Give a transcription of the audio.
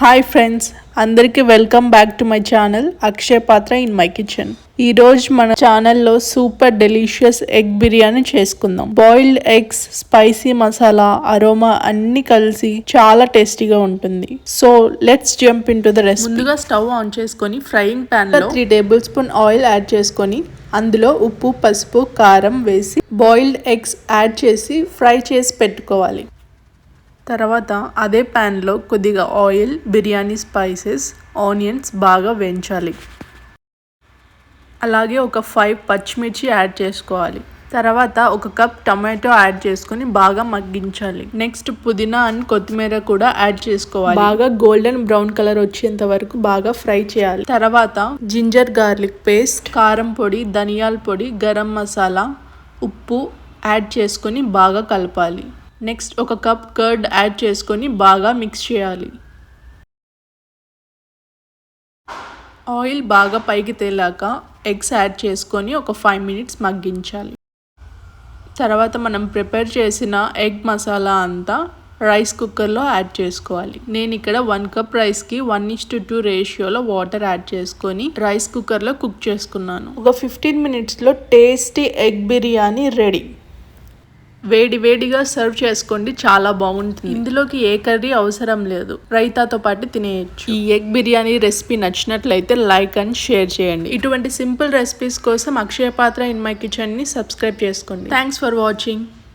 Hi friends, అందరికీ welcome back to my channel Akshaya Patra in my kitchen. ఈ రోజు మన ఛానల్లో సూపర్ డెలిషియస్ ఎగ్ బిర్యానీ చేసుకుందాం. Boiled eggs, spicy masala, aroma అన్ని కలిసి చాలా టేస్టీగా ఉంటుంది. So let's jump in to the recipe. ముందుగా స్టవ్ ఆన్ చేసుకొని ఫ్రైయింగ్ ప్యాన్ లో 3 టేబుల్ స్పూన్ ఆయిల్ యాడ్ చేసుకొని అందులో ఉప్పు, పసుపు, కారం వేసి బాయిల్డ్ ఎగ్స్ యాడ్ చేసి ఫ్రై చేసి పెట్టుకోవాలి. తర్వాత అదే ప్యాన్లో కొద్దిగా ఆయిల్, బిర్యానీ స్పైసెస్, ఆనియన్స్ బాగా వేయించాలి. అలాగే ఒక 5 పచ్చిమిర్చి యాడ్ చేసుకోవాలి. తర్వాత ఒక కప్ టమాటో యాడ్ చేసుకొని బాగా మగ్గించాలి. నెక్స్ట్ పుదీనా అండ్ కొత్తిమీర కూడా యాడ్ చేసుకోవాలి. బాగా గోల్డెన్ బ్రౌన్ కలర్ వచ్చేంత వరకు బాగా ఫ్రై చేయాలి. తర్వాత జింజర్ గార్లిక్ పేస్ట్, కారం పొడి, ధనియాల పొడి, గరం మసాలా, ఉప్పు యాడ్ చేసుకొని బాగా కలపాలి. నెక్స్ట్ ఒక కప్ కర్డ్ యాడ్ చేసుకొని బాగా మిక్స్ చేయాలి. ఆయిల్ బాగా పైకి తేలాక ఎగ్స్ యాడ్ చేసుకొని ఒక 5 మినిట్స్ మగ్గించాలి. తర్వాత మనం ప్రిపేర్ చేసిన ఎగ్ మసాలా అంతా రైస్ కుక్కర్లో యాడ్ చేసుకోవాలి. నేను ఇక్కడ 1 కప్ రైస్కి 1:2 రేషియోలో వాటర్ యాడ్ చేసుకొని రైస్ కుక్కర్లో కుక్ చేసుకున్నాను. ఒక 15 మినిట్స్లో టేస్టీ ఎగ్ బిర్యానీ రెడీ. వేడి వేడిగా సర్వ్ చేసుకోండి, చాలా బాగుంటుంది. ఇందులోకి ఏ కర్రీ అవసరం లేదు, రైతాతో పాటు తినేయచ్చు. ఈ ఎగ్ బిర్యానీ రెసిపీ నచ్చినట్లయితే లైక్ అండ్ షేర్ చేయండి. ఇటువంటి సింపుల్ రెసిపీస్ కోసం అక్షయ పాత్ర ఇన్ మై కిచెన్ ని సబ్స్క్రైబ్ చేసుకోండి. Thanks for watching.